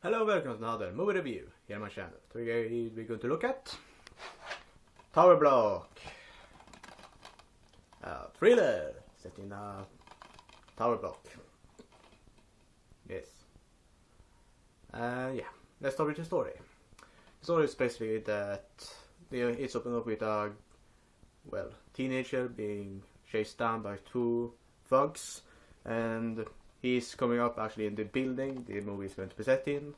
Hello, welcome to another movie review here on my channel. Today we're going to look at Tower Block, a thriller set in a tower block. Yes. Yeah, let's start with the story. The story is basically that it's opened up with a teenager being chased down by two thugs, and he's coming up actually in the building the movie is going to be set in,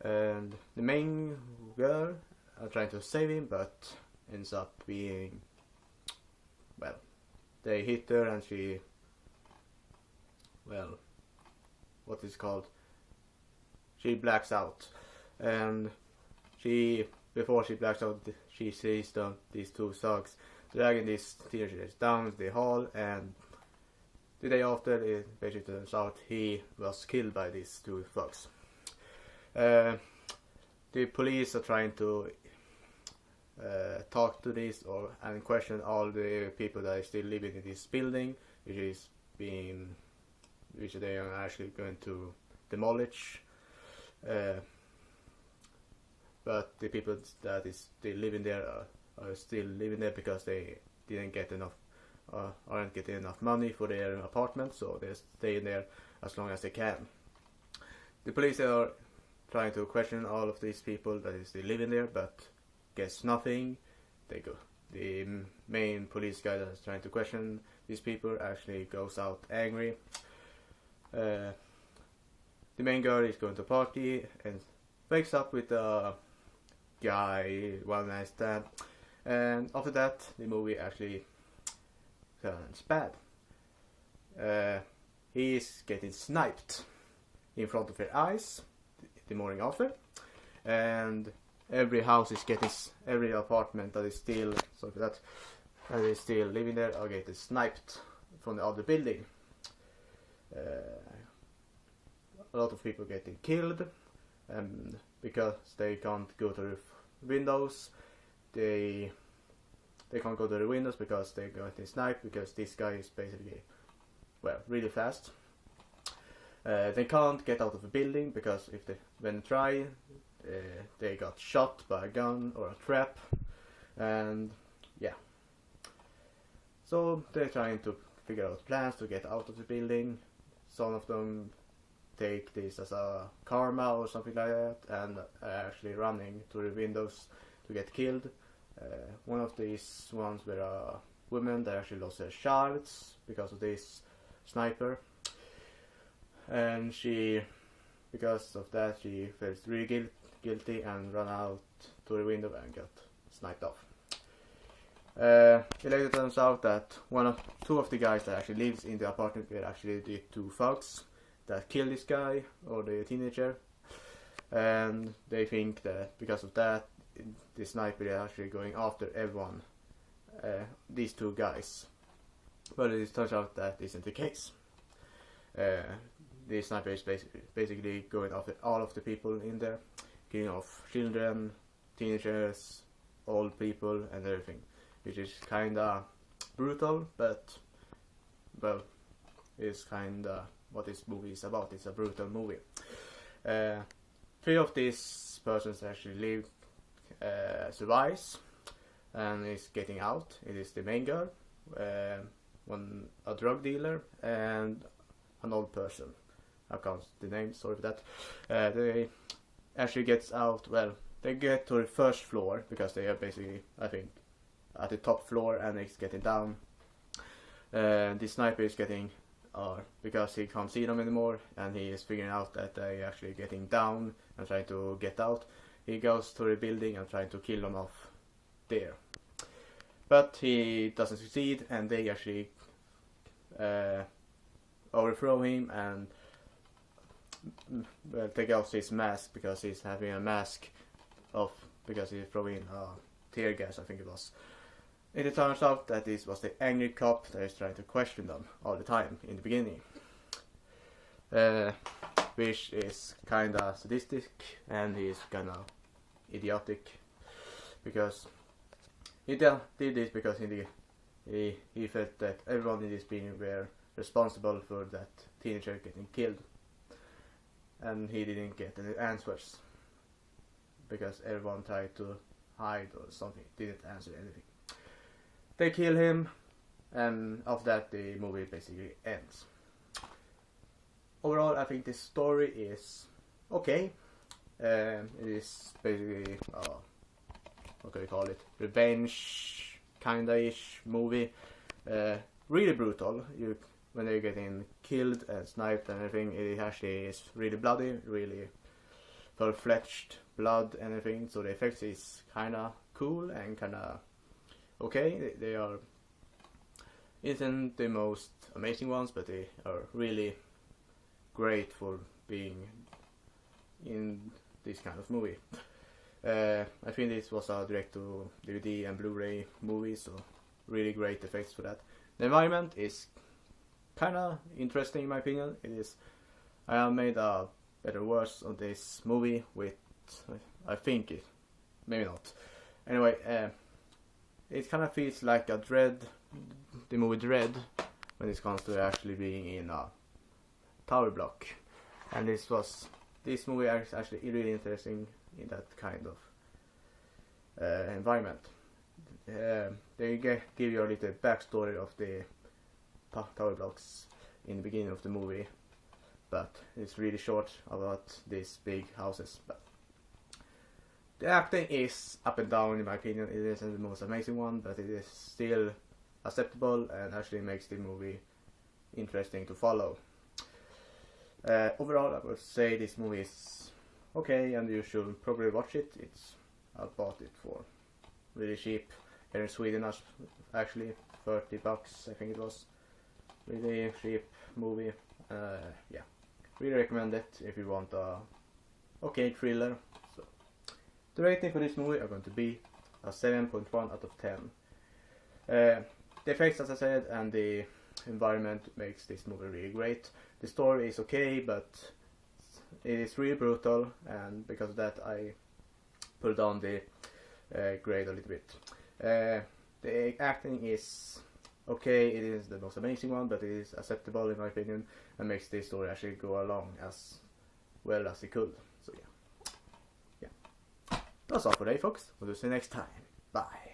and the main girl are trying to save him, but ends up being, they hit her and she, what is it called? She blacks out, and before she blacks out, she sees these two thugs dragging this teenager down the hall, and the day after, it basically turns out he was killed by these two thugs. The police are trying to talk to this and question all the people that are still living in this building, which they are actually going to demolish. But the people that is still living there are still living there because they didn't get enough. Aren't getting enough money for their apartment, so they're staying there as long as they can. The police are trying to question all of these people that is still living there, but gets nothing. The main police guy that is trying to question these people actually goes out angry. The main girl is going to party and wakes up with a guy one night stand, and after that the movie actually turns bad. He is getting sniped in front of her eyes the morning after, and every apartment that is still living there are getting sniped from the other building. A lot of people getting killed, and because they can't go to the windows, they can't go to the windows because they got sniped, because this guy is basically, really fast. They can't get out of the building because when they try, they got shot by a gun or a trap, and yeah. So they're trying to figure out plans to get out of the building. Some of them take this as a karma or something like that, and are actually running to the windows to get killed. One of these ones were a woman that actually lost her child because of this sniper, and because of that, she felt really guilty and ran out to the window and got sniped off. It later turns out that two of the guys that actually lives in the apartment were actually the two thugs that killed this guy, or the teenager, and they think that because of that, the sniper is actually going after everyone, these two guys. But it turns out that isn't the case. The sniper is basically going after all of the people in there, killing off children, teenagers, old people, and everything, which is kinda brutal, but it's kinda what this movie is about. It's a brutal movie. Three of these persons actually survives and is getting out. It is the main girl, a drug dealer, and an old person. I can't the name, sorry for that. They actually gets out. They get to the first floor because they are basically, I think, at the top floor, and it's getting down. The sniper is getting, because he can't see them anymore, and he is figuring out that they actually getting down and trying to get out. He goes to the building and trying to kill them off there, but he doesn't succeed, and they actually overthrow him and take off his mask, because he's having a mask because he's throwing tear gas, I think it was. It turns out that this was the angry cop that is trying to question them all the time in the beginning, which is kinda sadistic, and he's kinda idiotic, because he did this because he felt that everyone in this building were responsible for that teenager getting killed. and he didn't get any answers because everyone tried to hide or something, didn't answer anything. They kill him, and after that the movie basically ends. Overall, I think the story is okay. It is basically what can we call it? Revenge kinda-ish movie. Really brutal. When they're getting killed and sniped and everything, it actually is really bloody, really full-fledged blood and everything. So the effects is kinda cool and kinda okay. They are isn't the most amazing ones, but they are really great for being in this kind of movie. I think this was a direct to DVD and Blu-ray movie, so really great effects for that. The environment is kinda interesting in my opinion. It is. I have made a better worse on this movie with, I think it, maybe not. Anyway, it kinda feels like a the movie Dread, when it comes to actually being in a tower block. And this movie is actually really interesting in that kind of environment. They give you a little backstory of the tower blocks in the beginning of the movie, but it's really short about these big houses. But the acting is up and down in my opinion. It isn't the most amazing one, but it is still acceptable and actually makes the movie interesting to follow. Overall, I would say this movie is okay, and you should probably watch it. I bought it for really cheap here in Sweden, actually $30 I think it was. Really cheap movie. Yeah, really recommend it if you want a okay thriller. So the rating for this movie are going to be a 7.1 out of 10. The effects, as I said, and the environment makes this movie really great. The story is okay, but it is really brutal, and because of that I pulled down the grade a little bit. The acting is okay. It is the most amazing one, but it is acceptable in my opinion, and makes this story actually go along as well as it could. So yeah. That's all for today, folks. We'll see you next time. Bye.